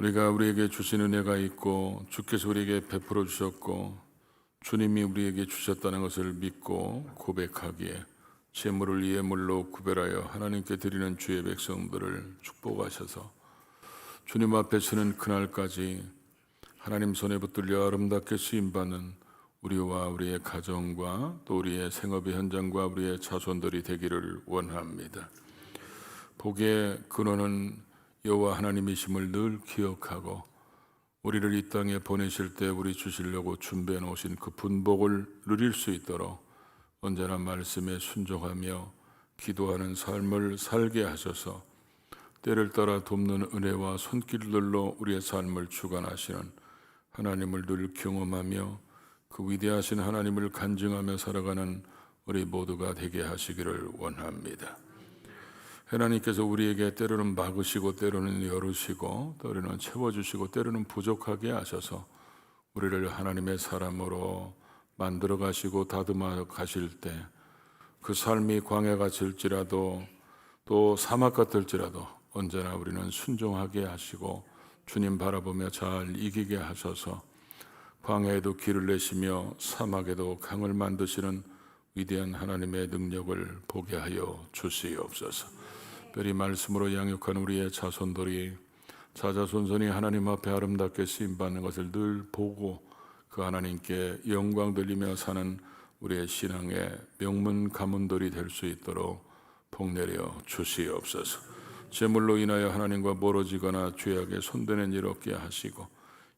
우리가 우리에게 주신 은혜가 있고 주께서 우리에게 베풀어 주셨고 주님이 우리에게 주셨다는 것을 믿고 고백하기에 재물을 예물로 구별하여 하나님께 드리는 주의 백성들을 축복하셔서 주님 앞에 서는 그날까지 하나님 손에 붙들려 아름답게 쓰임받는 우리와 우리의 가정과 또 우리의 생업의 현장과 우리의 자손들이 되기를 원합니다. 복의 근원은 여호와 하나님이심을 늘 기억하고 우리를 이 땅에 보내실 때 우리 주시려고 준비해 놓으신 그 분복을 누릴 수 있도록 언제나 말씀에 순종하며 기도하는 삶을 살게 하셔서 때를 따라 돕는 은혜와 손길들로 우리의 삶을 주관하시는 하나님을 늘 경험하며 그 위대하신 하나님을 간증하며 살아가는 우리 모두가 되게 하시기를 원합니다. 하나님께서 우리에게 때로는 막으시고 때로는 열으시고 때로는 채워주시고 때로는 부족하게 하셔서 우리를 하나님의 사람으로 만들어 가시고 다듬어 가실 때 그 삶이 광야가 될지라도 또 사막 같을지라도 언제나 우리는 순종하게 하시고 주님 바라보며 잘 이기게 하셔서 광야에도 길을 내시며 사막에도 강을 만드시는 위대한 하나님의 능력을 보게 하여 주시옵소서. 특별히 말씀으로 양육한 우리의 자손들이 자자손손이 하나님 앞에 아름답게 쓰임받는 것을 늘 보고 그 하나님께 영광 돌리며 사는 우리의 신앙의 명문 가문들이 될 수 있도록 복내려 주시옵소서. 재물로 인하여 하나님과 멀어지거나 죄악에 손대는 일 없게 하시고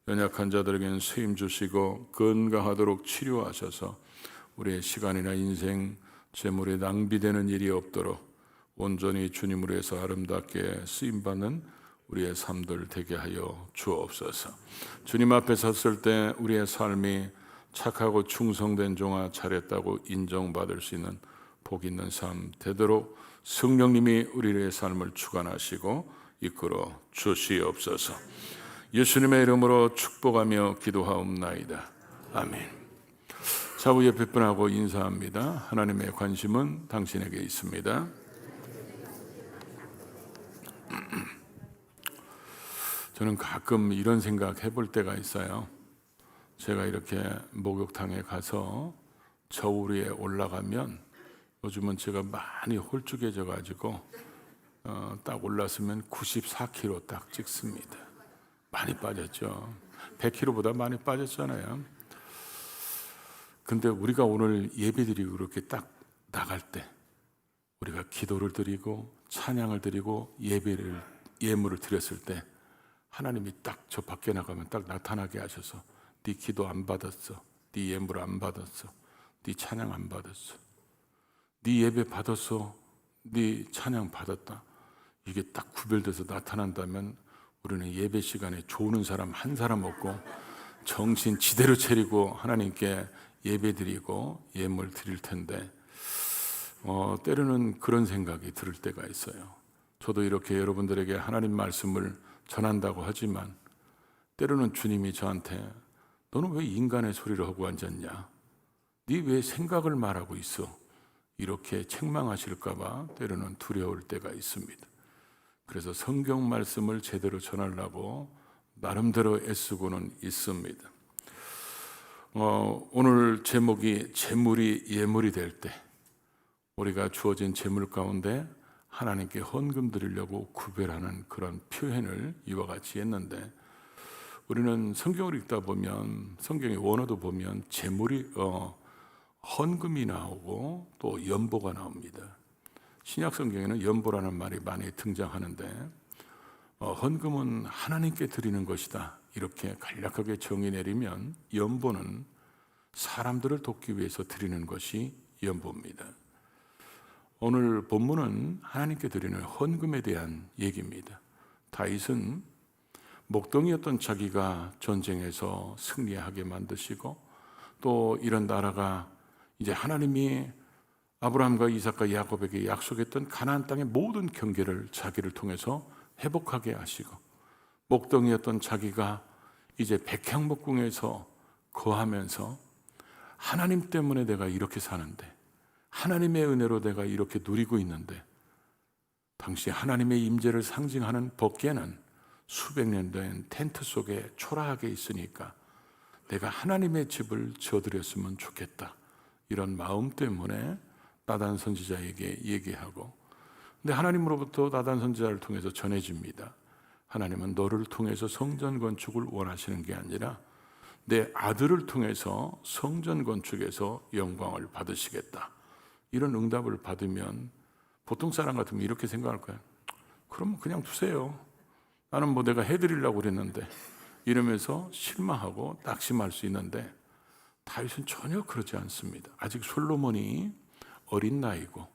연약한 자들에게는 세임 주시고 건강하도록 치료하셔서 우리의 시간이나 인생 재물에 낭비되는 일이 없도록 온전히 주님으로 해서 아름답게 쓰임받는 우리의 삶들 되게 하여 주옵소서. 주님 앞에 섰을 때 우리의 삶이 착하고 충성된 종아 잘했다고 인정받을 수 있는 복 있는 삶 되도록 성령님이 우리의 삶을 주관하시고 이끌어 주시옵소서. 예수님의 이름으로 축복하며 기도하옵나이다. 아멘. 좌우 옆에 분하고 인사합니다. 하나님의 관심은 당신에게 있습니다. 저는 가끔 이런 생각 해볼 때가 있어요. 제가 이렇게 목욕탕에 가서 저울 위에 올라가면 요즘은 제가 많이 홀쭉해져 가지고 딱 올랐으면 94kg 딱 찍습니다. 많이 빠졌죠. 100kg보다 많이 빠졌잖아요. 근데 우리가 오늘 예배드리고 그렇게 딱 나갈 때 우리가 기도를 드리고 찬양을 드리고 예물을 드렸을 때 하나님이 딱 저 밖에 나가면 딱 나타나게 하셔서 네 기도 안 받았어, 네 예물 안 받았어, 네 찬양 안 받았어, 네 예배 받았어, 네 찬양 받았다. 이게 딱 구별돼서 나타난다면 우리는 예배 시간에 조는 사람 한 사람 없고 정신 지대로 차리고 하나님께 예배 드리고 예물 드릴 텐데 때로는 그런 생각이 들을 때가 있어요. 저도 이렇게 여러분들에게 하나님 말씀을 전한다고 하지만 때로는 주님이 저한테 너는 왜 인간의 소리를 하고 앉았냐? 네 왜 생각을 말하고 있어? 이렇게 책망하실까 봐 때로는 두려울 때가 있습니다. 그래서 성경 말씀을 제대로 전하려고 나름대로 애쓰고는 있습니다. 오늘 제목이 재물이 예물이 될 때 우리가 주어진 재물 가운데 하나님께 헌금 드리려고 구별하는 그런 표현을 이와 같이 했는데 우리는 성경을 읽다 보면 성경의 원어도 보면 재물이 헌금이 나오고 또 연보가 나옵니다. 신약 성경에는 연보라는 말이 많이 등장하는데 헌금은 하나님께 드리는 것이다 이렇게 간략하게 정의 내리면 연보는 사람들을 돕기 위해서 드리는 것이 연보입니다. 오늘 본문은 하나님께 드리는 헌금에 대한 얘기입니다. 다윗은 목동이었던 자기가 전쟁에서 승리하게 만드시고 또 이런 나라가 이제 하나님이 아브라함과 이삭과 야곱에게 약속했던 가나안 땅의 모든 경계를 자기를 통해서 회복하게 하시고 목동이었던 자기가 이제 백향목궁에서 거하면서 하나님 때문에 내가 이렇게 사는데 하나님의 은혜로 내가 이렇게 누리고 있는데 당시 하나님의 임재를 상징하는 법궤는 수백 년 된 텐트 속에 초라하게 있으니까 내가 하나님의 집을 지어드렸으면 좋겠다, 이런 마음 때문에 나단 선지자에게 얘기하고, 근데 하나님으로부터 나단 선지자를 통해서 전해집니다. 하나님은 너를 통해서 성전 건축을 원하시는 게 아니라 내 아들을 통해서 성전 건축에서 영광을 받으시겠다, 이런 응답을 받으면 보통 사람 같으면 이렇게 생각할 거야. 그럼 그냥 두세요. 나는 뭐 내가 해드리려고 그랬는데, 이러면서 실망하고 낙심할 수 있는데, 다윗은 전혀 그러지 않습니다. 아직 솔로몬이 어린 나이고,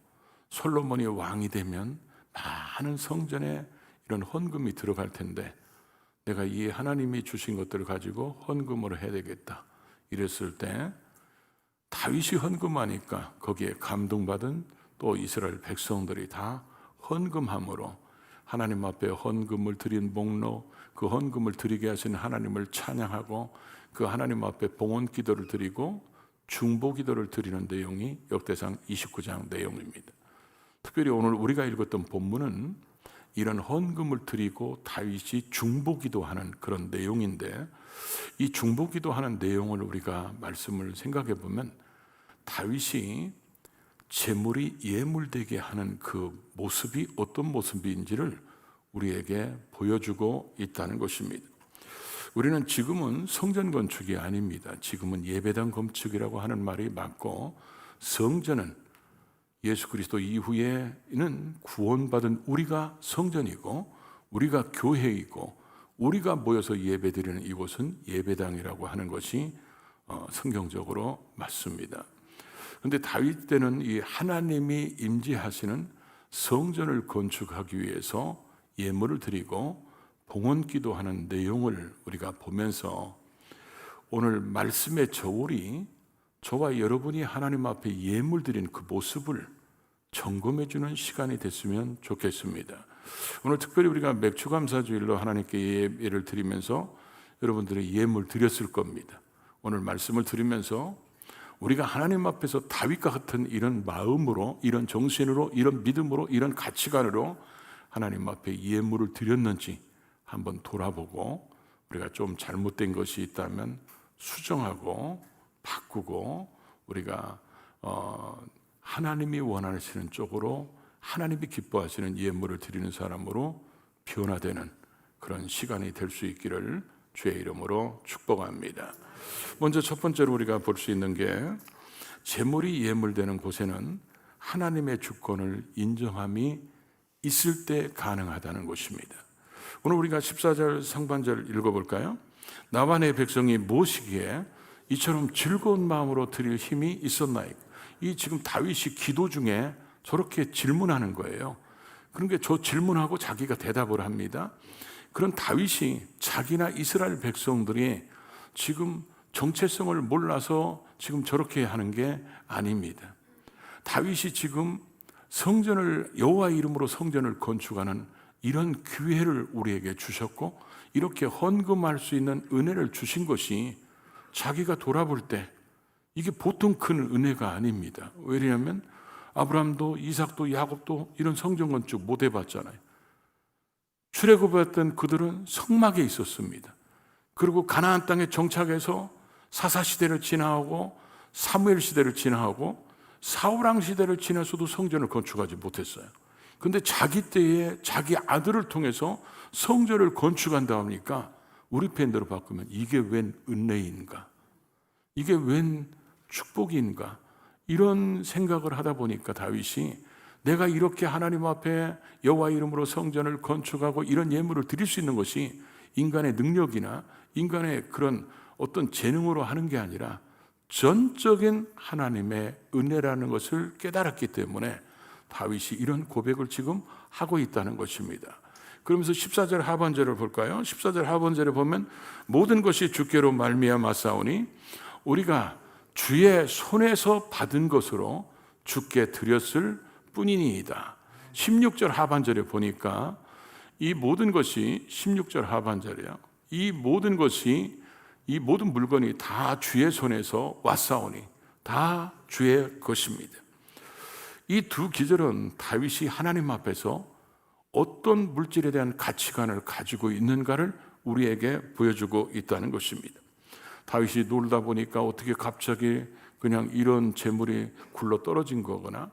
솔로몬이 왕이 되면 많은 성전에 이런 헌금이 들어갈 텐데, 내가 이 하나님이 주신 것들을 가지고 헌금으로 해야 되겠다, 이랬을 때 다윗이 헌금하니까 거기에 감동받은 또 이스라엘 백성들이 다 헌금함으로 하나님 앞에 헌금을 드린 목록, 그 헌금을 드리게 하신 하나님을 찬양하고 그 하나님 앞에 봉헌 기도를 드리고 중보 기도를 드리는 내용이 역대상 29장 내용입니다. 특별히 오늘 우리가 읽었던 본문은 이런 헌금을 드리고 다윗이 중보 기도하는 그런 내용인데, 이 중보 기도하는 내용을 우리가 말씀을 생각해 보면 다윗이 재물이 예물되게 하는 그 모습이 어떤 모습인지를 우리에게 보여주고 있다는 것입니다. 우리는 지금은 성전 건축이 아닙니다. 지금은 예배당 건축이라고 하는 말이 맞고, 성전은 예수 그리스도 이후에는 구원받은 우리가 성전이고 우리가 교회이고 우리가 모여서 예배드리는 이곳은 예배당이라고 하는 것이 성경적으로 맞습니다. 그런데 다윗 때는 이 하나님이 임재하시는 성전을 건축하기 위해서 예물을 드리고 봉헌 기도하는 내용을 우리가 보면서 오늘 말씀의 저울이 저와 여러분이 하나님 앞에 예물 드린 그 모습을 점검해 주는 시간이 됐으면 좋겠습니다. 오늘 특별히 우리가 맥주감사주일로 하나님께 예배를 드리면서 여러분들의 예물 드렸을 겁니다. 오늘 말씀을 들으면서 우리가 하나님 앞에서 다윗과 같은 이런 마음으로, 이런 정신으로, 이런 믿음으로, 이런 가치관으로 하나님 앞에 예물을 드렸는지 한번 돌아보고, 우리가 좀 잘못된 것이 있다면 수정하고 바꾸고 우리가 하나님이 원하시는 쪽으로, 하나님이 기뻐하시는 예물을 드리는 사람으로 변화되는 그런 시간이 될 수 있기를 주의 이름으로 축복합니다. 먼저 첫 번째로 우리가 볼 수 있는 게, 재물이 예물되는 곳에는 하나님의 주권을 인정함이 있을 때 가능하다는 것입니다. 오늘 우리가 14절 상반절 읽어볼까요? 나와 내 백성이 무엇이기에 이처럼 즐거운 마음으로 드릴 힘이 있었나이까. 이 지금 다윗이 기도 중에 저렇게 질문하는 거예요. 그러니까 저 질문하고 자기가 대답을 합니다. 그런 다윗이 자기나 이스라엘 백성들이 지금 정체성을 몰라서 지금 저렇게 하는 게 아닙니다. 다윗이 지금 성전을, 여호와 이름으로 성전을 건축하는 이런 기회를 우리에게 주셨고, 이렇게 헌금할 수 있는 은혜를 주신 것이 자기가 돌아볼 때 이게 보통 큰 은혜가 아닙니다. 왜냐하면 아브라함도 이삭도 야곱도 이런 성전 건축 못 해봤잖아요. 출애굽했던 그들은 성막에 있었습니다. 그리고 가나안 땅에 정착해서 사사 시대를 지나고 사무엘 시대를 지나고 사울왕 시대를 지나서도 성전을 건축하지 못했어요. 근데 자기 때에 자기 아들을 통해서 성전을 건축한다 하니까 우리 팬대로 바꾸면 이게 웬 은혜인가? 이게 웬 축복인가? 이런 생각을 하다 보니까 다윗이 내가 이렇게 하나님 앞에 여호와 이름으로 성전을 건축하고 이런 예물을 드릴 수 있는 것이 인간의 능력이나 인간의 그런 어떤 재능으로 하는 게 아니라 전적인 하나님의 은혜라는 것을 깨달았기 때문에 다윗이 이런 고백을 지금 하고 있다는 것입니다. 그러면서 14절 하반절을 볼까요? 14절 하반절에 보면 모든 것이 주께로 말미암아 싸우니 우리가 주의 손에서 받은 것으로 주께 드렸을 뿐이니이다. 16절 하반절에 보니까 이 모든 것이 16절 하반절이에요. 이 모든 것이, 이 모든 물건이 다 주의 손에서 왔사오니 다 주의 것입니다. 이 두 기절은 다윗이 하나님 앞에서 어떤 물질에 대한 가치관을 가지고 있는가를 우리에게 보여주고 있다는 것입니다. 다윗이 놀다 보니까 어떻게 갑자기 그냥 이런 재물이 굴러 떨어진 거거나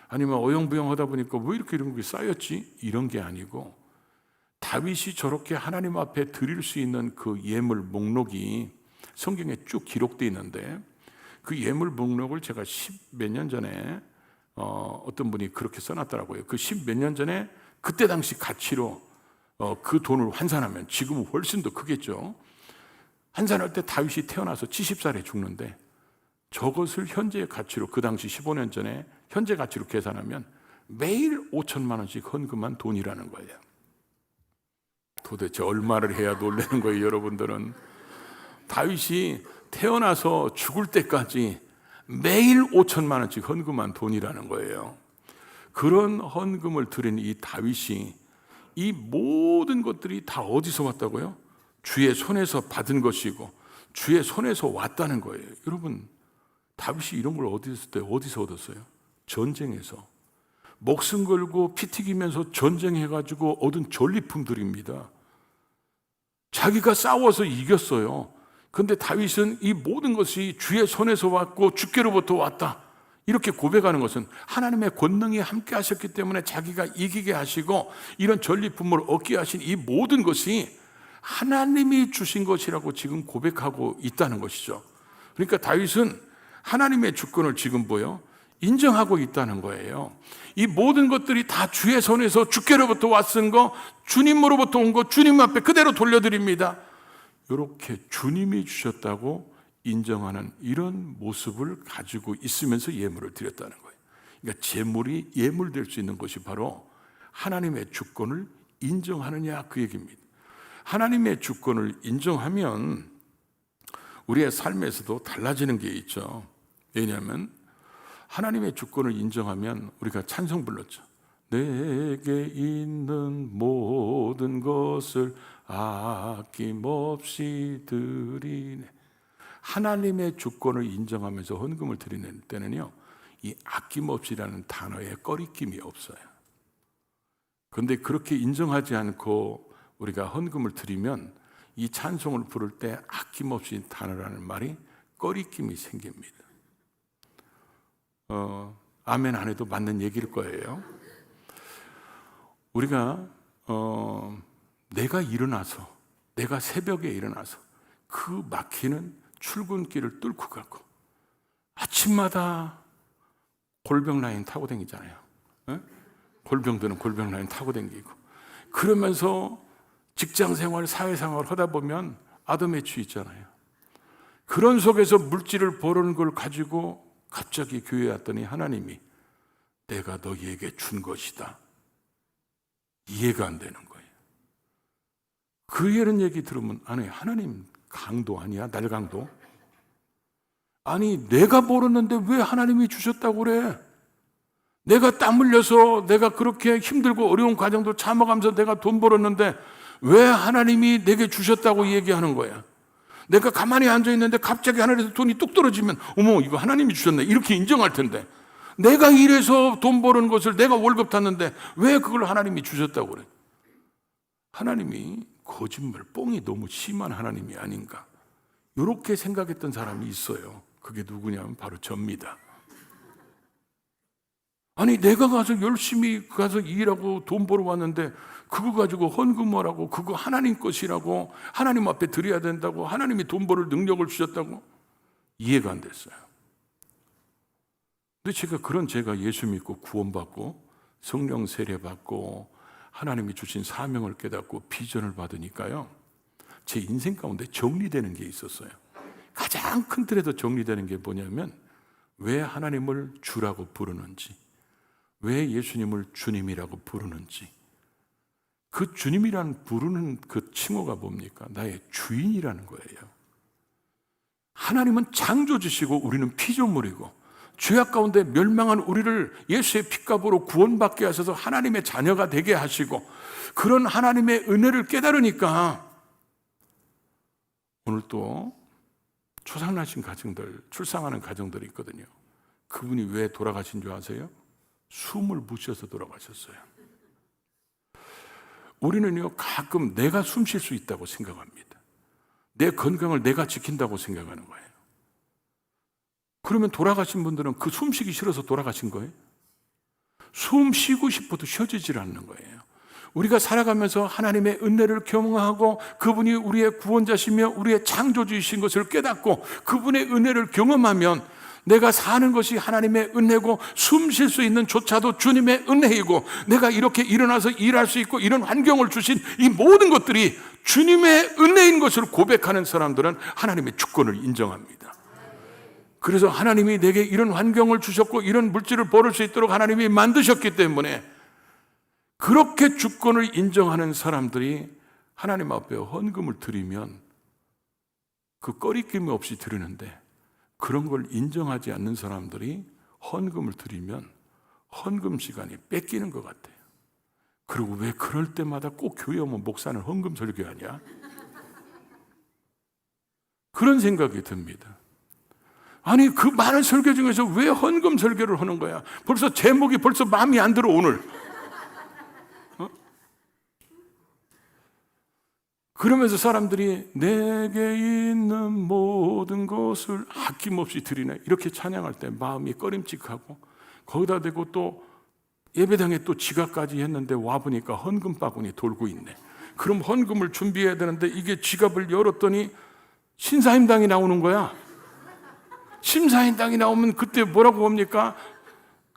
아니면 어영부영하다 보니까 왜 이렇게 이런 게 쌓였지? 이런 게 아니고 다윗이 저렇게 하나님 앞에 드릴 수 있는 그 예물 목록이 성경에 쭉 기록되어 있는데 그 예물 목록을 제가 10몇 년 전에 어떤 분이 그렇게 써놨더라고요. 그 10몇 년 전에 그때 당시 가치로 그 돈을 환산하면 지금은 훨씬 더 크겠죠. 환산할 때 다윗이 태어나서 70살에 죽는데 저것을 현재의 가치로 그 당시 15년 전에 현재 가치로 계산하면 매일 5천만 원씩 헌금한 돈이라는 거예요. 도대체 얼마를 해야 놀라는 거예요, 여러분들은? 다윗이 태어나서 죽을 때까지 매일 5천만 원씩 헌금한 돈이라는 거예요. 그런 헌금을 드린 이 다윗이 이 모든 것들이 다 어디서 왔다고요? 주의 손에서 받은 것이고 주의 손에서 왔다는 거예요. 여러분, 다윗이 이런 걸 어디서 얻었어요? 전쟁에서. 목숨 걸고 피 튀기면서 전쟁해가지고 얻은 전리품들입니다. 자기가 싸워서 이겼어요. 근데 다윗은 이 모든 것이 주의 손에서 왔고 주께로부터 왔다, 이렇게 고백하는 것은 하나님의 권능이 함께 하셨기 때문에 자기가 이기게 하시고 이런 전리품을 얻게 하신 이 모든 것이 하나님이 주신 것이라고 지금 고백하고 있다는 것이죠. 그러니까 다윗은 하나님의 주권을 지금 인정하고 있다는 거예요. 이 모든 것들이 다 주의 손에서 주께로부터 왔은 거, 주님으로부터 온 거, 주님 앞에 그대로 돌려드립니다. 이렇게 주님이 주셨다고 인정하는 이런 모습을 가지고 있으면서 예물을 드렸다는 거예요. 그러니까 재물이 예물될 수 있는 것이 바로 하나님의 주권을 인정하느냐, 그 얘기입니다. 하나님의 주권을 인정하면 우리의 삶에서도 달라지는 게 있죠. 왜냐하면 하나님의 주권을 인정하면 우리가 찬송 불렀죠. 내게 있는 모든 것을 아낌없이 드리네. 하나님의 주권을 인정하면서 헌금을 드리는 때는요, 이 아낌없이라는 단어에 꺼리낌이 없어요. 그런데 그렇게 인정하지 않고 우리가 헌금을 드리면 이 찬송을 부를 때 아낌없이 단어라는 말이 꺼리낌이 생깁니다. 아멘 안 해도 맞는 얘기일 거예요. 우리가 내가 새벽에 일어나서 그 막히는 출근길을 뚫고 가고 아침마다 골병 라인 타고 다니잖아요. 골병들은 골병 라인 타고 다니고 그러면서 직장생활, 사회생활 하다 보면 아드매치 있잖아요. 그런 속에서 물질을 버는 걸 가지고 갑자기 교회에 왔더니 하나님이 내가 너희에게 준 것이다. 이해가 안 되는 거예요. 그 이런 얘기 들으면 아니, 하나님 강도 아니야? 날강도? 아니, 내가 벌었는데 왜 하나님이 주셨다고 그래? 내가 땀 흘려서 내가 그렇게 힘들고 어려운 과정도 참아가면서 내가 돈 벌었는데 왜 하나님이 내게 주셨다고 얘기하는 거야? 내가 가만히 앉아있는데 갑자기 하늘에서 돈이 뚝 떨어지면 어머, 이거 하나님이 주셨네, 이렇게 인정할 텐데 내가 일해서 돈 버는 것을 내가 월급 탔는데 왜 그걸 하나님이 주셨다고 그래? 하나님이 거짓말, 뻥이 너무 심한 하나님이 아닌가, 이렇게 생각했던 사람이 있어요. 그게 누구냐면 바로 접니다. 아니, 내가 가서 열심히 가서 일하고 돈 벌어 왔는데 그거 가지고 헌금하라고, 그거 하나님 것이라고, 하나님 앞에 드려야 된다고, 하나님이 돈 벌을 능력을 주셨다고, 이해가 안 됐어요. 근데 제가 예수 믿고 구원받고 성령 세례받고 하나님이 주신 사명을 깨닫고 비전을 받으니까요, 제 인생 가운데 정리되는 게 있었어요. 가장 큰 틀에서 정리되는 게 뭐냐면 왜 하나님을 주라고 부르는지, 왜 예수님을 주님이라고 부르는지, 그 주님이라는 부르는 그 칭호가 뭡니까? 나의 주인이라는 거예요. 하나님은 창조주시고 우리는 피조물이고 죄악 가운데 멸망한 우리를 예수의 피값으로 구원받게 하셔서 하나님의 자녀가 되게 하시고, 그런 하나님의 은혜를 깨달으니까 오늘 또 초상나신 가정들, 출산하는 가정들이 있거든요. 그분이 왜 돌아가신 줄 아세요? 숨을 못 쉬어서 돌아가셨어요. 우리는요, 가끔 내가 숨 쉴 수 있다고 생각합니다. 내 건강을 내가 지킨다고 생각하는 거예요. 그러면 돌아가신 분들은 그 숨 쉬기 싫어서 돌아가신 거예요? 숨 쉬고 싶어도 쉬어지질 않는 거예요. 우리가 살아가면서 하나님의 은혜를 경험하고 그분이 우리의 구원자시며 우리의 창조주이신 것을 깨닫고 그분의 은혜를 경험하면 내가 사는 것이 하나님의 은혜고 숨 쉴 수 있는 조차도 주님의 은혜이고 내가 이렇게 일어나서 일할 수 있고 이런 환경을 주신 이 모든 것들이 주님의 은혜인 것을 고백하는 사람들은 하나님의 주권을 인정합니다. 그래서 하나님이 내게 이런 환경을 주셨고 이런 물질을 벌을 수 있도록 하나님이 만드셨기 때문에 그렇게 주권을 인정하는 사람들이 하나님 앞에 헌금을 드리면 그 꺼리낌 없이 드리는데 그런 걸 인정하지 않는 사람들이 헌금을 드리면 헌금 시간이 뺏기는 것 같아요. 그리고 왜 그럴 때마다 꼭 교회 오면 목사는 헌금 설교하냐? 그런 생각이 듭니다. 아니 그 많은 설교 중에서 왜 헌금 설교를 하는 거야? 벌써 제목이 벌써 마음이 안 들어 오늘. 그러면서 사람들이 내게 있는 모든 것을 아낌없이 드리네 이렇게 찬양할 때 마음이 꺼림칙하고 거기다 대고 또 예배당에 또 지갑까지 했는데 와보니까 헌금 바구니 돌고 있네. 그럼 헌금을 준비해야 되는데 이게 지갑을 열었더니 신사임당이 나오는 거야. 신사임당이 나오면 그때 뭐라고 합니까?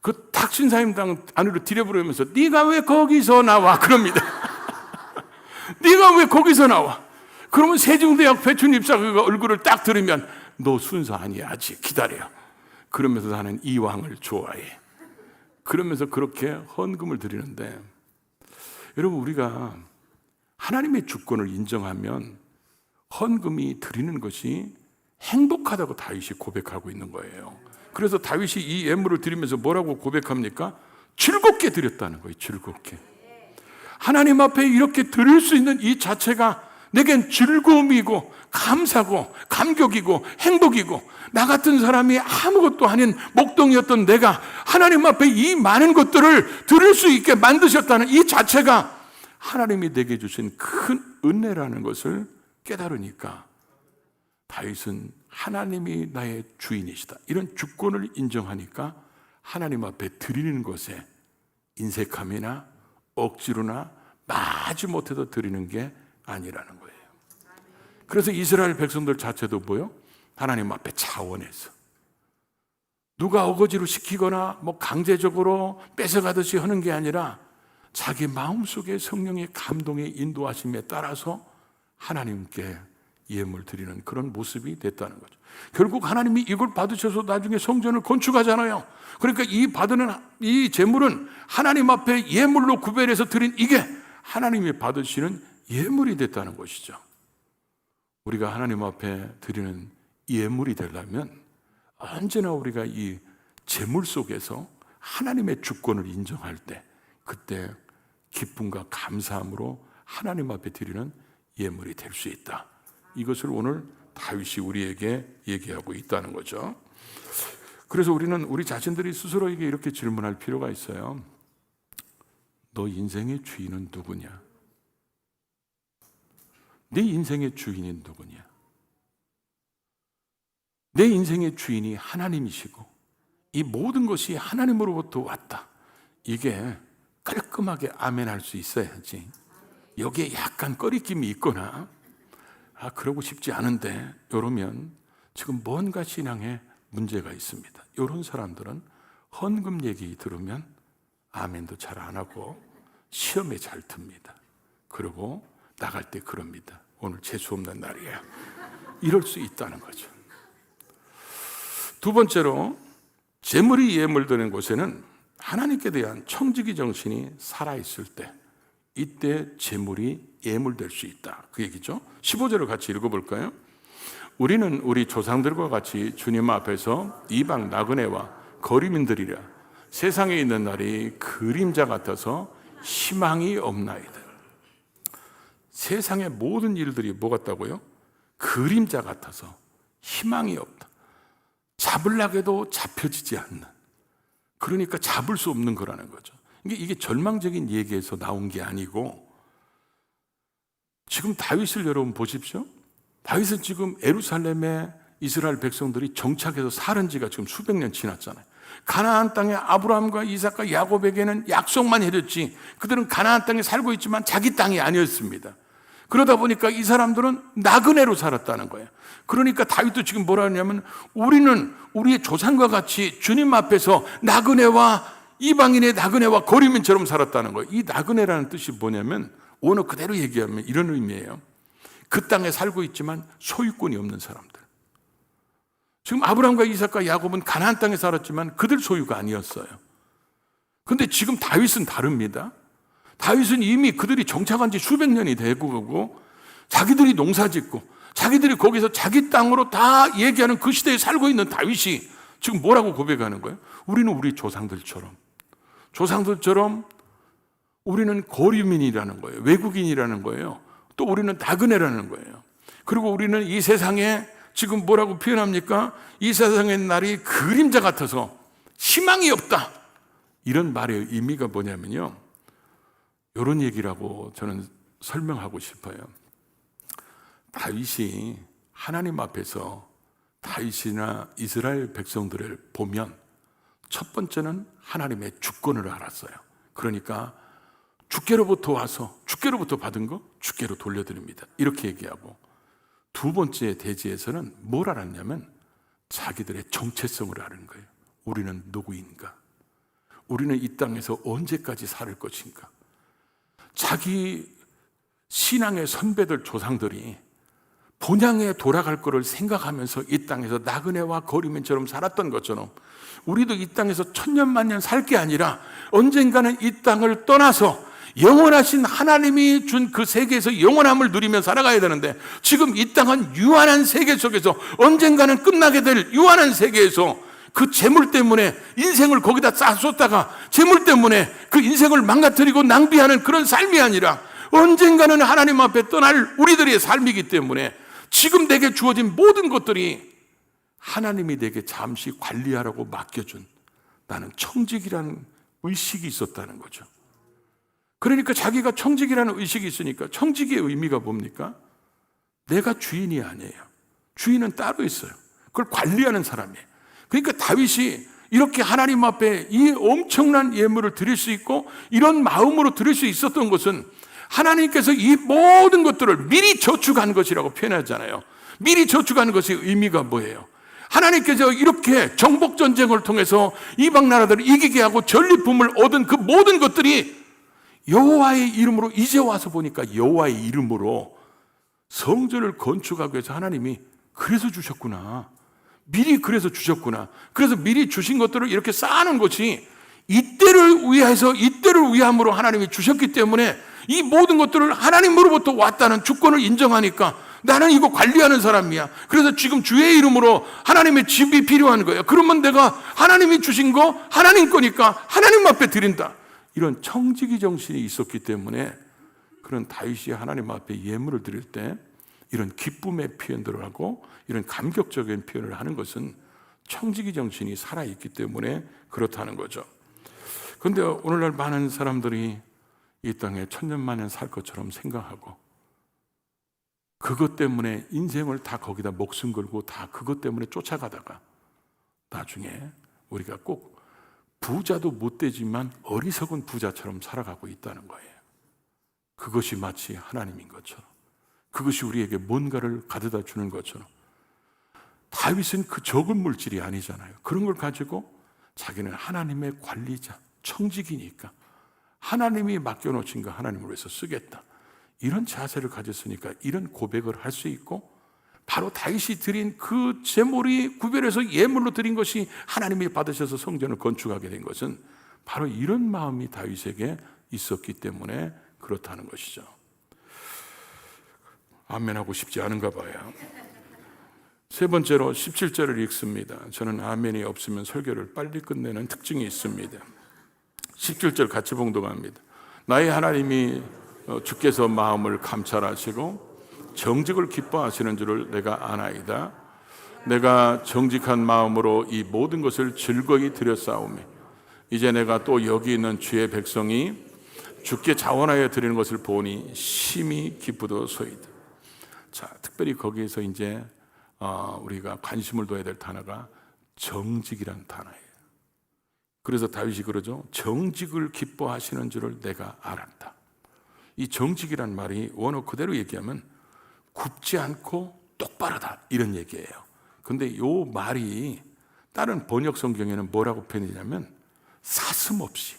그 탁 신사임당 안으로 들여부르면서 네가 왜 거기서 나와? 그럽니다. 네가 왜 거기서 나와? 그러면 세종대학 배춘입사가 얼굴을 딱 들으면 너 순서 아니야 아직 기다려. 그러면서 나는 이 왕을 좋아해. 그러면서 그렇게 헌금을 드리는데 여러분 우리가 하나님의 주권을 인정하면 헌금이 드리는 것이 행복하다고 다윗이 고백하고 있는 거예요. 그래서 다윗이 이 예물을 드리면서 뭐라고 고백합니까? 즐겁게 드렸다는 거예요. 즐겁게. 하나님 앞에 이렇게 드릴 수 있는 이 자체가 내겐 즐거움이고 감사고 감격이고 행복이고 나 같은 사람이 아무것도 아닌 목동이었던 내가 하나님 앞에 이 많은 것들을 드릴 수 있게 만드셨다는 이 자체가 하나님이 내게 주신 큰 은혜라는 것을 깨달으니까 다윗은 하나님이 나의 주인이시다 이런 주권을 인정하니까 하나님 앞에 드리는 것에 인색함이나 억지로나 마지 못해도 드리는 게 아니라는 거예요. 그래서 이스라엘 백성들 자체도 뭐요? 하나님 앞에 차원해서 누가 어거지로 시키거나 뭐 강제적으로 뺏어가듯이 하는 게 아니라 자기 마음속에 성령의 감동의 인도하심에 따라서 하나님께 예물 드리는 그런 모습이 됐다는 거죠. 결국 하나님이 이걸 받으셔서 나중에 성전을 건축하잖아요. 그러니까 이 받는 이 제물은 하나님 앞에 예물로 구별해서 드린 이게 하나님이 받으시는 예물이 됐다는 것이죠. 우리가 하나님 앞에 드리는 예물이 되려면 언제나 우리가 이 제물 속에서 하나님의 주권을 인정할 때 그때 기쁨과 감사함으로 하나님 앞에 드리는 예물이 될 수 있다. 이것을 오늘 다윗이 우리에게 얘기하고 있다는 거죠. 그래서 우리는 우리 자신들이 스스로에게 이렇게 질문할 필요가 있어요. 너 인생의 주인은 누구냐? 내 인생의 주인이 누구냐? 내 인생의 주인이 하나님이시고 이 모든 것이 하나님으로부터 왔다. 이게 깔끔하게 아멘할 수 있어야지. 여기에 약간 꺼리낌이 있거나 그러고 싶지 않은데 이러면 지금 뭔가 신앙에 문제가 있습니다. 이런 사람들은 헌금 얘기 들으면 아멘도 잘 안 하고 시험에 잘 듭니다. 그리고 나갈 때 그럽니다. 오늘 재수 없는 날이야. 이럴 수 있다는 거죠. 두 번째로 재물이 예물되는 곳에는 하나님께 대한 청지기 정신이 살아있을 때 이때 재물이 예물될 수 있다. 그 얘기죠. 15절을 같이 읽어볼까요? 우리는 우리 조상들과 같이 주님 앞에서 이방 나그네와 거리민들이라 세상에 있는 날이 그림자 같아서 희망이 없나이다. 세상의 모든 일들이 뭐 같다고요? 그림자 같아서 희망이 없다. 잡으려고 해도 잡혀지지 않는, 그러니까 잡을 수 없는 거라는 거죠. 이게 절망적인 얘기에서 나온 게 아니고 지금 다윗을 여러분 보십시오. 다윗은 지금 예루살렘에 이스라엘 백성들이 정착해서 살은 지가 지금 수백 년 지났잖아요. 가나안 땅에 아브라함과 이삭과 야곱에게는 약속만 해줬지 그들은 가나안 땅에 살고 있지만 자기 땅이 아니었습니다. 그러다 보니까 이 사람들은 나그네로 살았다는 거예요. 그러니까 다윗도 지금 뭐라 하냐면 우리는 우리의 조상과 같이 주님 앞에서 나그네와 이방인의 나그네와 거류민처럼 살았다는 거예요. 이 나그네라는 뜻이 뭐냐면 오늘 그대로 얘기하면 이런 의미예요. 그 땅에 살고 있지만 소유권이 없는 사람들. 지금 아브라함과 이삭과 야곱은 가나안 땅에 살았지만 그들 소유가 아니었어요. 그런데 지금 다윗은 다릅니다. 다윗은 이미 그들이 정착한 지 수백 년이 되고 가고 자기들이 농사짓고 자기들이 거기서 자기 땅으로 다 얘기하는 그 시대에 살고 있는 다윗이 지금 뭐라고 고백하는 거예요? 우리는 우리 조상들처럼 우리는 거류민이라는 거예요. 외국인이라는 거예요. 또 우리는 나그네라는 거예요. 그리고 우리는 이 세상에 지금 뭐라고 표현합니까? 이 세상의 날이 그림자 같아서 희망이 없다. 이런 말의 의미가 뭐냐면요. 이런 얘기라고 저는 설명하고 싶어요. 다윗이 하나님 앞에서 다윗이나 이스라엘 백성들을 보면 첫 번째는 하나님의 주권을 알았어요. 그러니까 주께로부터 와서 주께로부터 받은 거 주께로 돌려드립니다. 이렇게 얘기하고 두 번째 대지에서는 뭘 알았냐면 자기들의 정체성을 아는 거예요. 우리는 누구인가? 우리는 이 땅에서 언제까지 살 것인가? 자기 신앙의 선배들 조상들이 본향에 돌아갈 거를 생각하면서 이 땅에서 나그네와 거류민처럼 살았던 것처럼 우리도 이 땅에서 천년만년 살 게 아니라 언젠가는 이 땅을 떠나서 영원하신 하나님이 준 그 세계에서 영원함을 누리며 살아가야 되는데 지금 이 땅은 유한한 세계 속에서 언젠가는 끝나게 될 유한한 세계에서 그 재물 때문에 인생을 거기다 쏟다가 재물 때문에 그 인생을 망가뜨리고 낭비하는 그런 삶이 아니라 언젠가는 하나님 앞에 떠날 우리들의 삶이기 때문에 지금 내게 주어진 모든 것들이 하나님이 내게 잠시 관리하라고 맡겨준 나는 청직이라는 의식이 있었다는 거죠. 그러니까 자기가 청직이라는 의식이 있으니까 청직의 의미가 뭡니까? 내가 주인이 아니에요. 주인은 따로 있어요. 그걸 관리하는 사람이에요. 그러니까 다윗이 이렇게 하나님 앞에 이 엄청난 예물을 드릴 수 있고 이런 마음으로 드릴 수 있었던 것은 하나님께서 이 모든 것들을 미리 저축한 것이라고 표현하잖아요. 미리 저축한 것의 의미가 뭐예요? 하나님께서 이렇게 정복전쟁을 통해서 이방 나라들을 이기게 하고 전리품을 얻은 그 모든 것들이 여호와의 이름으로 이제 와서 보니까 여호와의 이름으로 성전을 건축하기 위해서 하나님이 그래서 주셨구나. 미리 그래서 주셨구나. 그래서 미리 주신 것들을 이렇게 쌓아놓은 것이 이때를 위해서 이때를 위함으로 하나님이 주셨기 때문에 이 모든 것들을 하나님으로부터 왔다는 주권을 인정하니까 나는 이거 관리하는 사람이야. 그래서 지금 주의 이름으로 하나님의 집이 필요한 거야. 그러면 내가 하나님이 주신 거 하나님 거니까 하나님 앞에 드린다. 이런 청지기 정신이 있었기 때문에 그런 다윗이 하나님 앞에 예물을 드릴 때 이런 기쁨의 표현들을 하고 이런 감격적인 표현을 하는 것은 청지기 정신이 살아있기 때문에 그렇다는 거죠. 그런데 오늘날 많은 사람들이 이 땅에 천년만년 살 것처럼 생각하고 그것 때문에 인생을 다 거기다 목숨 걸고 다 그것 때문에 쫓아가다가 나중에 우리가 꼭 부자도 못 되지만 어리석은 부자처럼 살아가고 있다는 거예요. 그것이 마치 하나님인 것처럼 그것이 우리에게 뭔가를 가져다 주는 것처럼 다윗은 그 적은 물질이 아니잖아요. 그런 걸 가지고 자기는 하나님의 관리자, 청직이니까 하나님이 맡겨놓으신 거 하나님을 위해서 쓰겠다. 이런 자세를 가졌으니까 이런 고백을 할 수 있고 바로 다윗이 드린 그 제물이 구별해서 예물로 드린 것이 하나님이 받으셔서 성전을 건축하게 된 것은 바로 이런 마음이 다윗에게 있었기 때문에 그렇다는 것이죠. 아멘하고 싶지 않은가 봐요. 세 번째로 17절을 읽습니다. 저는 아멘이 없으면 설교를 빨리 끝내는 특징이 있습니다. 17절 같이 봉독합니다. 나의 하나님이 주께서 마음을 감찰하시고 정직을 기뻐하시는 줄을 내가 아나이다. 내가 정직한 마음으로 이 모든 것을 즐거이 드렸사오매 이제 내가 또 여기 있는 주의 백성이 주께 자원하여 드리는 것을 보니 심히 기쁘도소이다. 자, 특별히 거기에서 이제 우리가 관심을 둬야 될 단어가 정직이란 단어예요. 그래서 다윗이 그러죠. 정직을 기뻐하시는 줄을 내가 알았다. 이 정직이란 말이 원어 그대로 얘기하면 굽지 않고 똑바르다, 이런 얘기예요. 근데 이 말이 다른 번역 성경에는 뭐라고 표현되냐면 사슴없이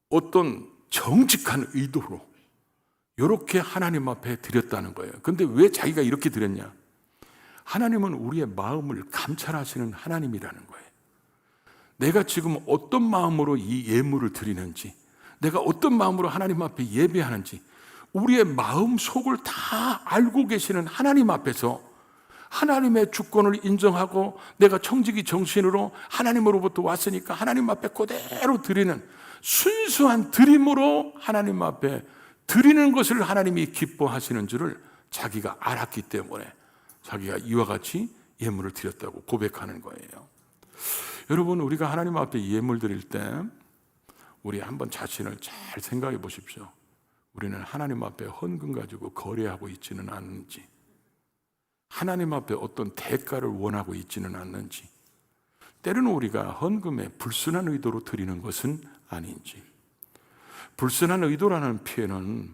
어떤 정직한 의도로 이렇게 하나님 앞에 드렸다는 거예요. 근데 왜 자기가 이렇게 드렸냐? 하나님은 우리의 마음을 감찰하시는 하나님이라는 거예요. 내가 지금 어떤 마음으로 이 예물을 드리는지, 내가 어떤 마음으로 하나님 앞에 예배하는지, 우리의 마음 속을 다 알고 계시는 하나님 앞에서 하나님의 주권을 인정하고 내가 청지기 정신으로 하나님으로부터 왔으니까 하나님 앞에 그대로 드리는 순수한 드림으로 하나님 앞에 드리는 것을 하나님이 기뻐하시는 줄을 자기가 알았기 때문에 자기가 이와 같이 예물을 드렸다고 고백하는 거예요. 여러분, 우리가 하나님 앞에 예물 드릴 때 우리 한번 자신을 잘 생각해 보십시오. 우리는 하나님 앞에 헌금 가지고 거래하고 있지는 않는지, 하나님 앞에 어떤 대가를 원하고 있지는 않는지, 때로는 우리가 헌금에 불순한 의도로 드리는 것은 아닌지. 불순한 의도라는 표현은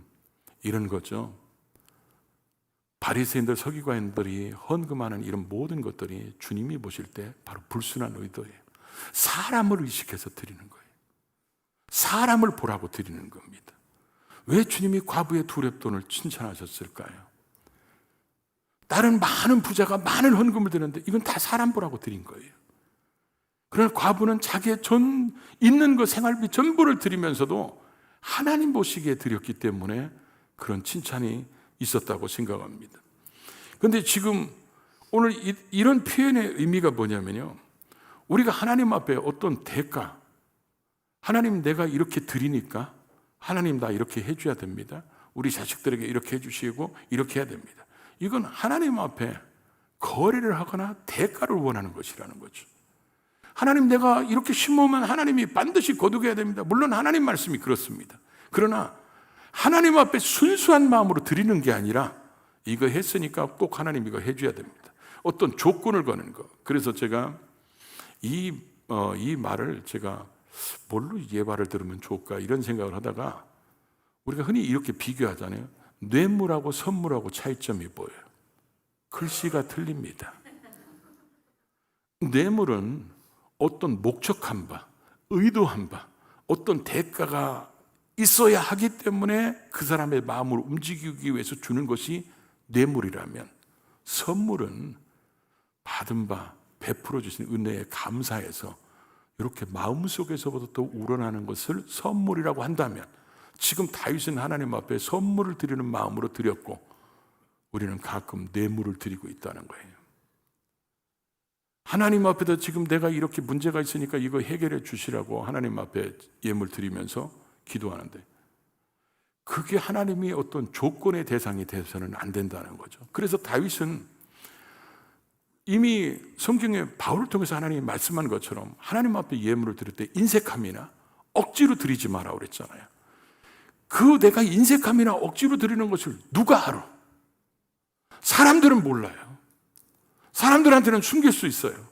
이런 거죠. 바리새인들, 서기관들이 헌금하는 이런 모든 것들이 주님이 보실 때 바로 불순한 의도예요. 사람을 의식해서 드리는 거예요. 사람을 보라고 드리는 겁니다. 왜 주님이 과부의 두 렙돈을 칭찬하셨을까요? 다른 많은 부자가 많은 헌금을 드렸는데 이건 다 사람 보라고 드린 거예요. 그러나 과부는 자기의 있는 것, 생활비 전부를 드리면서도 하나님 보시기에 드렸기 때문에 그런 칭찬이 있었다고 생각합니다. 그런데 지금 오늘 이런 표현의 의미가 뭐냐면요, 우리가 하나님 앞에 어떤 대가, 하나님 내가 이렇게 드리니까 하나님 나 이렇게 해줘야 됩니다, 우리 자식들에게 이렇게 해주시고 이렇게 해야 됩니다, 이건 하나님 앞에 거래를 하거나 대가를 원하는 것이라는 거죠. 하나님 내가 이렇게 심으면 하나님이 반드시 거두게 해야 됩니다. 물론 하나님 말씀이 그렇습니다. 그러나 하나님 앞에 순수한 마음으로 드리는 게 아니라 이거 했으니까 꼭 하나님 이거 해줘야 됩니다, 어떤 조건을 거는 거. 그래서 제가 이 말을 제가 뭘로 예발을 들으면 좋을까 이런 생각을 하다가 우리가 흔히 이렇게 비교하잖아요. 뇌물하고 선물하고 차이점이 보여요. 글씨가 틀립니다. 뇌물은 어떤 목적한 바, 의도한 바, 어떤 대가가 있어야 하기 때문에 그 사람의 마음을 움직이기 위해서 주는 것이 뇌물이라면, 선물은 받은 바, 베풀어 주신 은혜에 감사해서 이렇게 마음속에서부터 우러나는 것을 선물이라고 한다면, 지금 다윗은 하나님 앞에 선물을 드리는 마음으로 드렸고 우리는 가끔 뇌물을 드리고 있다는 거예요. 하나님 앞에도 지금 내가 이렇게 문제가 있으니까 이거 해결해 주시라고 하나님 앞에 예물 드리면서 기도하는데 그게 하나님이 어떤 조건의 대상이 돼서는 안 된다는 거죠. 그래서 다윗은 이미 성경에 바울을 통해서 하나님이 말씀한 것처럼 하나님 앞에 예물을 드릴 때 인색함이나 억지로 드리지 마라 그랬잖아요. 그 내가 인색함이나 억지로 드리는 것을 누가 알아? 사람들은 몰라요. 사람들한테는 숨길 수 있어요.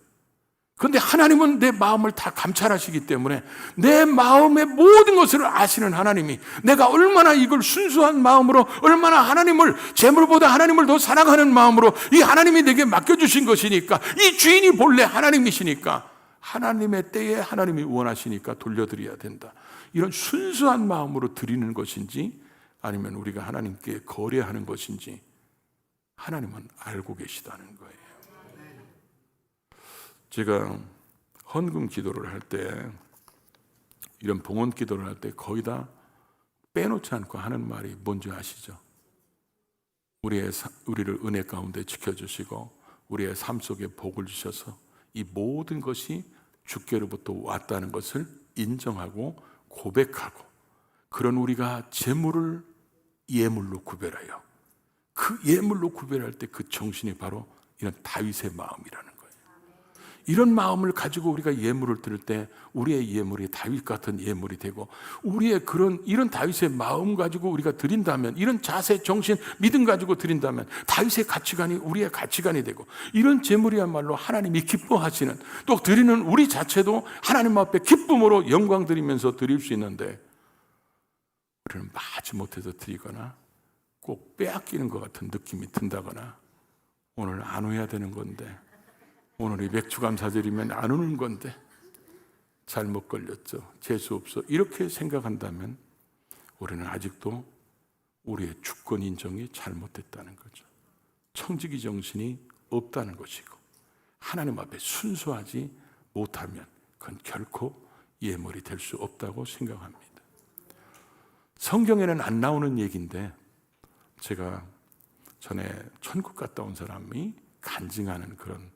그런데 하나님은 내 마음을 다 감찰하시기 때문에 내 마음의 모든 것을 아시는 하나님이 내가 얼마나 이걸 순수한 마음으로, 얼마나 하나님을 재물보다 하나님을 더 사랑하는 마음으로 이 하나님이 내게 맡겨주신 것이니까, 이 주인이 본래 하나님이시니까 하나님의 때에 하나님이 원하시니까 돌려드려야 된다, 이런 순수한 마음으로 드리는 것인지 아니면 우리가 하나님께 거래하는 것인지 하나님은 알고 계시다는 거예요. 제가 헌금 기도를 할 때, 이런 봉헌 기도를 할 때 거의 다 빼놓지 않고 하는 말이 뭔지 아시죠? 우리를 은혜 가운데 지켜주시고 우리의 삶 속에 복을 주셔서 이 모든 것이 주께로부터 왔다는 것을 인정하고 고백하고, 그런 우리가 재물을 예물로 구별하여 그 예물로 구별할 때 그 정신이 바로 이런 다윗의 마음이라는 거예요. 이런 마음을 가지고 우리가 예물을 드릴 때 우리의 예물이 다윗 같은 예물이 되고, 우리의 이런 다윗의 마음 가지고 우리가 드린다면, 이런 자세, 정신, 믿음 가지고 드린다면 다윗의 가치관이 우리의 가치관이 되고, 이런 제물이야말로 하나님이 기뻐하시는, 또 드리는 우리 자체도 하나님 앞에 기쁨으로 영광 드리면서 드릴 수 있는데, 우리는 마지 못해서 드리거나 꼭 빼앗기는 것 같은 느낌이 든다거나, 오늘 안 해야 되는 건데, 오늘이 맥주감사절이면 안 오는 건데 잘못 걸렸죠, 재수없어, 이렇게 생각한다면 우리는 아직도 우리의 주권 인정이 잘못됐다는 거죠. 청지기 정신이 없다는 것이고, 하나님 앞에 순수하지 못하면 그건 결코 예물이 될 수 없다고 생각합니다. 성경에는 안 나오는 얘기인데, 제가 전에 천국 갔다 온 사람이 간증하는 그런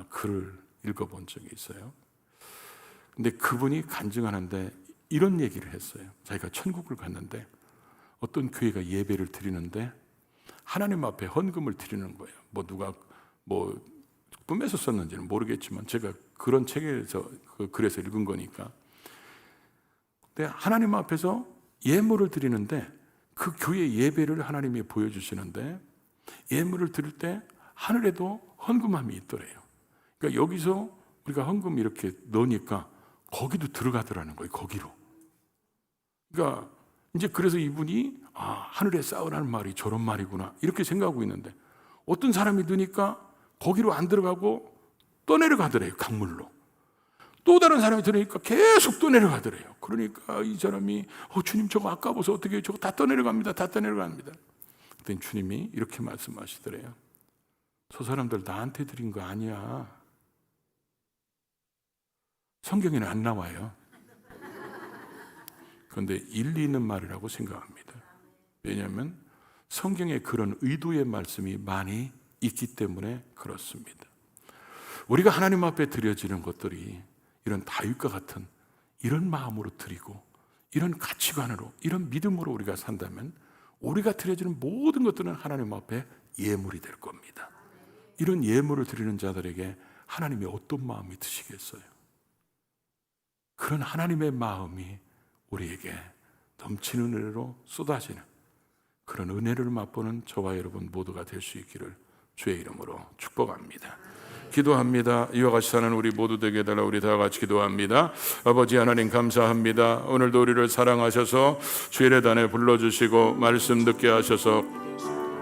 글을 읽어본 적이 있어요. 근데 그분이 간증하는데 이런 얘기를 했어요. 자기가 천국을 갔는데 어떤 교회가 예배를 드리는데 하나님 앞에 헌금을 드리는 거예요. 누가 꿈에서 썼는지는 모르겠지만 제가 그런 책에서 그래서 읽은 거니까. 근데 하나님 앞에서 예물을 드리는데, 그 교회 예배를 하나님이 보여주시는데, 예물을 드릴 때 하늘에도 헌금함이 있더래요. 그러니까 여기서 우리가 헌금 이렇게 넣으니까 거기도 들어가더라는 거예요, 거기로. 그러니까 이제 그래서 이분이 하늘에 쌓으라는 말이 저런 말이구나, 이렇게 생각하고 있는데, 어떤 사람이 넣으니까 거기로 안 들어가고 또 내려가더래요, 강물로. 또 다른 사람이 들으니까 계속 또 내려가더래요. 그러니까 이 사람이 주님, 저거 아까워서 어떻게, 저거 다 떠내려갑니다, 다 떠내려갑니다. 그랬더니 주님이 이렇게 말씀하시더래요. 저 사람들 나한테 드린 거 아니야. 성경에는 안 나와요. 그런데 일리 있는 말이라고 생각합니다. 왜냐하면 성경에 그런 의도의 말씀이 많이 있기 때문에 그렇습니다. 우리가 하나님 앞에 드려지는 것들이 이런 다윗과 같은 이런 마음으로 드리고, 이런 가치관으로, 이런 믿음으로 우리가 산다면 우리가 드려지는 모든 것들은 하나님 앞에 예물이 될 겁니다. 이런 예물을 드리는 자들에게 하나님이 어떤 마음이 드시겠어요? 그런 하나님의 마음이 우리에게 넘치는 은혜로 쏟아지는 그런 은혜를 맛보는 저와 여러분 모두가 될 수 있기를 주의 이름으로 축복합니다. 기도합니다. 이와 같이 사는 우리 모두 되게 해달라. 우리 다 같이 기도합니다. 아버지 하나님, 감사합니다. 오늘도 우리를 사랑하셔서 주의 예단에 불러주시고 말씀 듣게 하셔서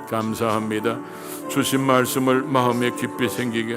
감사합니다. 주신 말씀을 마음에 깊이 새기게